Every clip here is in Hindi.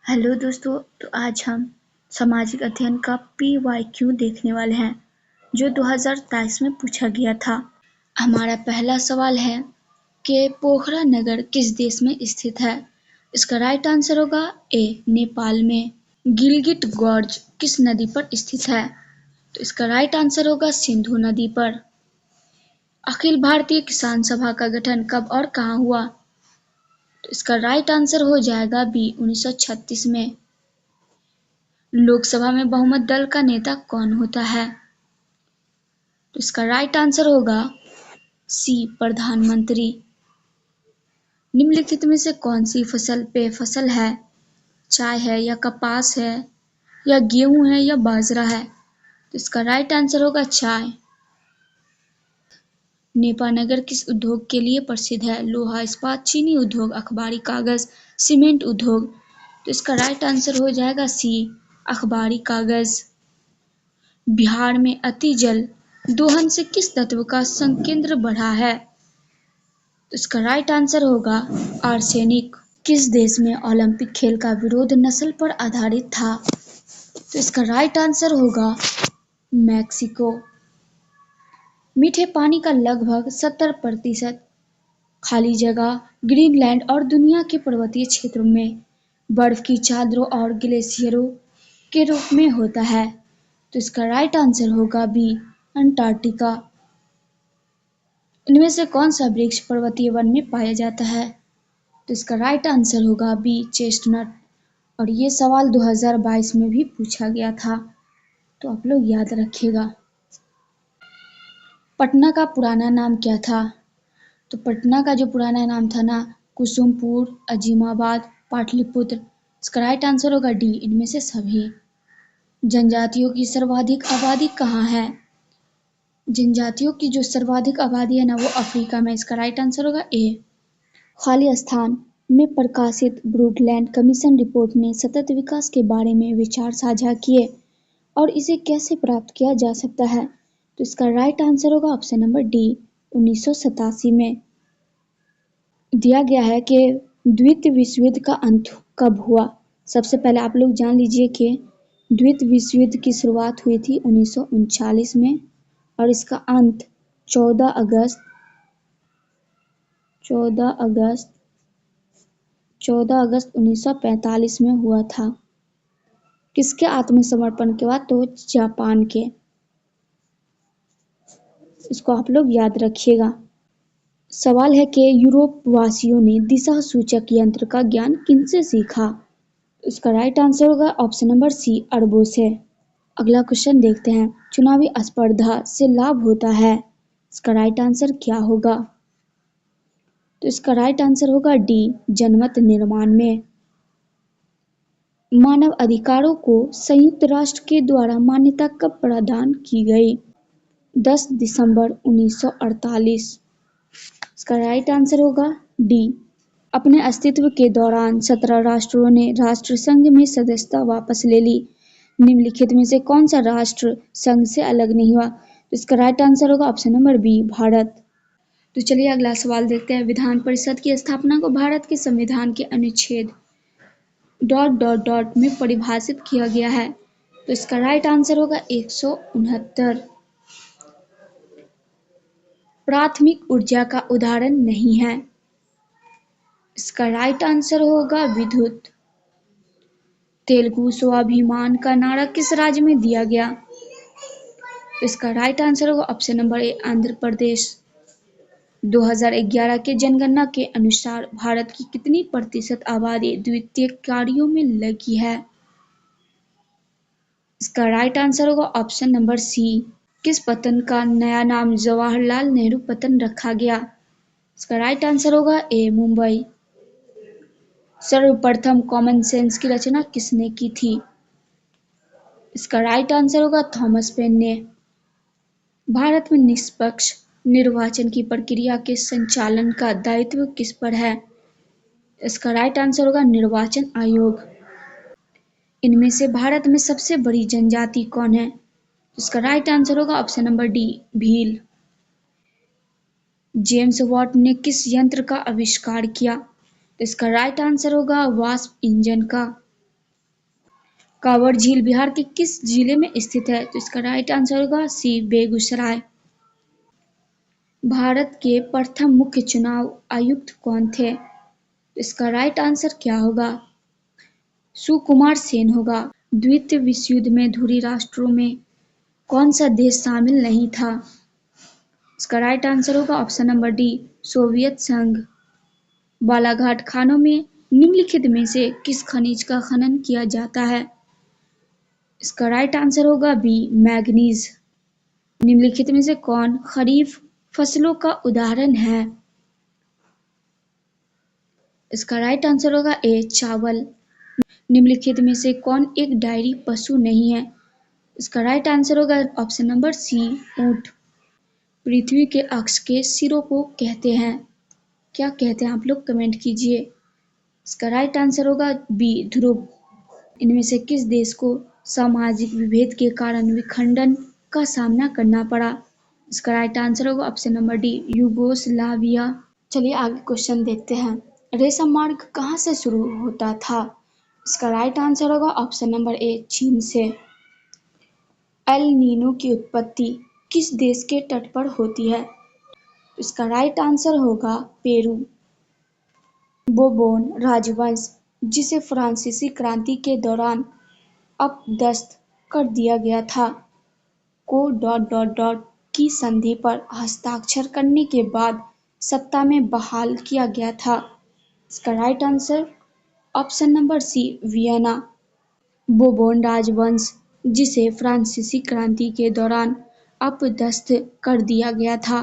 हेलो दोस्तों, तो आज हम सामाजिक अध्ययन का PYQ देखने वाले हैं जो 2023 में पूछा गया था। हमारा पहला सवाल है कि पोखरा नगर किस देश में स्थित है। इसका राइट आंसर होगा ए नेपाल में। गिलगिट गॉर्ज किस नदी पर स्थित है, तो इसका राइट आंसर होगा सिंधु नदी पर। अखिल भारतीय किसान सभा का गठन कब और कहाँ हुआ, तो इसका राइट आंसर हो जाएगा बी 1936 में। लोकसभा में बहुमत दल का नेता कौन होता है, तो इसका राइट आंसर होगा सी प्रधानमंत्री। निम्नलिखित में से कौन सी फसल पेय फसल है, चाय है या कपास है या गेहूं है या बाजरा है, तो इसका राइट आंसर होगा चाय। नेपानगर किस उद्योग के लिए प्रसिद्ध है, लोहा इस्पात चीनी उद्योग अखबारी कागज सीमेंट उद्योग, तो इसका राइट आंसर हो जाएगा सी अखबारी कागज। बिहार में अति जल दोहन से किस तत्व का संकेंद्र बढ़ा है, तो इसका राइट आंसर होगा आर्सेनिक। किस देश में ओलंपिक खेल का विरोध नस्ल पर आधारित था, तो इसका राइट आंसर होगा मैक्सिको। मीठे पानी का लगभग 70% खाली जगह ग्रीनलैंड और दुनिया के पर्वतीय क्षेत्रों में बर्फ की चादरों और ग्लेशियरों के रूप में होता है, तो इसका राइट आंसर होगा बी अंटार्कटिका। इनमें से कौन सा वृक्ष पर्वतीय वन में पाया जाता है, तो इसका राइट आंसर होगा बी चेस्टनट। और ये सवाल 2022 में भी पूछा गया था, तो आप लोग याद रखिएगा। पटना का पुराना नाम क्या था, तो पटना का जो पुराना नाम था ना कुसुमपुर अजीमाबाद पाटलिपुत्र, इसका राइट आंसर होगा डी इनमें से सभी। जनजातियों की सर्वाधिक आबादी कहाँ है, जनजातियों की जो सर्वाधिक आबादी है ना वो अफ्रीका में, इसका राइट आंसर होगा ए। खाली स्थान में प्रकाशित ब्रूडलैंड कमीशन रिपोर्ट ने सतत विकास के बारे में विचार साझा किए और इसे कैसे प्राप्त किया जा सकता है, तो इसका राइट आंसर होगा ऑप्शन नंबर डी 1987 में। दिया गया है कि द्वितीय विश्व युद्ध का अंत कब हुआ। सबसे पहले आप लोग जान लीजिए कि द्वितीय विश्व युद्ध की शुरुआत हुई थी 1939 में और इसका अंत 14 अगस्त 1945 में हुआ था। किसके आत्मसमर्पण के बाद, तो जापान के। इसको आप लोग याद रखिएगा। सवाल है कि यूरोप वासियों ने दिशा सूचक यंत्र का ज्ञान किनसे सीखा, इसका राइट आंसर होगा ऑप्शन नंबर सी अरबों से। अगला क्वेश्चन देखते हैं। चुनावी स्पर्धा से लाभ होता है, इसका राइट आंसर क्या होगा, तो इसका राइट आंसर होगा डी जनमत निर्माण में। मानव अधिकारों को संयुक्त राष्ट्र के द्वारा मान्यता कब प्रदान की गई, 10 दिसंबर 1948, इसका राइट आंसर होगा डी। अपने अस्तित्व के दौरान 17 राष्ट्रों ने राष्ट्र संघ में सदस्यता वापस ले ली। निम्नलिखित में से कौन सा राष्ट्र संघ से अलग नहीं हुआ, तो इसका राइट आंसर होगा ऑप्शन नंबर बी भारत। तो चलिए अगला सवाल देखते हैं। विधान परिषद की स्थापना को भारत के संविधान के अनुच्छेद ... में परिभाषित किया गया है, तो इसका राइट आंसर होगा 169। प्राथमिक ऊर्जा का उदाहरण नहीं है, इसका राइट आंसर होगा विद्युत। तेलुगु स्वाभिमान का नारा किस राज्य में दिया गया, इसका राइट आंसर होगा option number A Andhra Pradesh. 2011 के जनगणना के अनुसार भारत की कितनी प्रतिशत आबादी द्वितीयक कार्यों में लगी है, इसका राइट आंसर होगा ऑप्शन नंबर सी। किस पत्तन का नया नाम जवाहरलाल नेहरू पत्तन रखा गया, इसका राइट आंसर होगा ए मुंबई। सर्वप्रथम कॉमन सेंस की रचना किसने की थी, इसका राइट आंसर होगा थॉमस पेन ने। भारत में निष्पक्ष निर्वाचन की प्रक्रिया के संचालन का दायित्व किस पर है, इसका राइट आंसर होगा निर्वाचन आयोग। इनमें से भारत में सबसे बड़ी जनजाति कौन है, इसका राइट आंसर होगा option number D Bhil. James Watt ने किस यंत्र का आविष्कार किया, इसका राइट आंसर होगा वास्प इंजन का। कांवड़ झील बिहार के किस जिले में स्थित है? तो इसका राइट आंसर होगा सी, बेगूसराय। भारत के प्रथम मुख्य चुनाव आयुक्त कौन थे? तो इसका राइट आंसर क्या होगा? सुकुमार सेन होगा। द्वितीय विश्व युद्ध में धुरी राष्ट्रों में कौन सा देश शामिल नहीं था? इसका राइट आंसर होगा ऑप्शन नंबर डी, सोवियत संघ। बालाघाट खानों में निम्नलिखित में से किस खनिज का खनन किया जाता है? इसका राइट आंसर होगा बी, मैग्नीज। निम्नलिखित में से कौन खरीफ फसलों का उदाहरण है? इसका राइट आंसर होगा ए, चावल। निम्नलिखित में से कौन एक डायरी पशु नहीं है? इसका राइट आंसर होगा ऑप्शन नंबर सी, ऊंट। पृथ्वी के अक्ष के सिरों को कहते हैं, क्या कहते हैं आप लोग कमेंट कीजिए। इसका राइट आंसर होगा बी, ध्रुव। इनमें से किस देश को सामाजिक विभेद के कारण विखंडन का सामना करना पड़ा? इसका राइट आंसर होगा ऑप्शन नंबर डी, यूगोस्लाविया। चलिए आगे क्वेश्चन देखते हैं। रेशम मार्ग कहाँ से शुरू होता था? इसका राइट आंसर होगा ऑप्शन नंबर ए, चीन से। एल नीनो की उत्पत्ति किस देश के तट पर होती है? इसका राइट आंसर होगा पेरू। बोबोन राजवंश, जिसे फ्रांसीसी क्रांति के दौरान अपदस्थ कर दिया गया था, को की संधि पर हस्ताक्षर करने के बाद सत्ता में बहाल किया गया था। इसका right answer option number C, Vienna. Bourbon राजवंश, जिसे फ्रांसीसी क्रांति के दौरान अपदस्थ कर दिया गया था,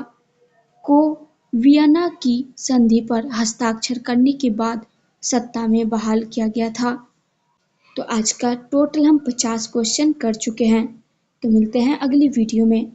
को वियना की संधि पर हस्ताक्षर करने के बाद सत्ता में बहाल किया गया था। तो आज का टोटल हम 50 क्वेश्चन कर चुके हैं। तो मिलते हैं अगली वीडियो में।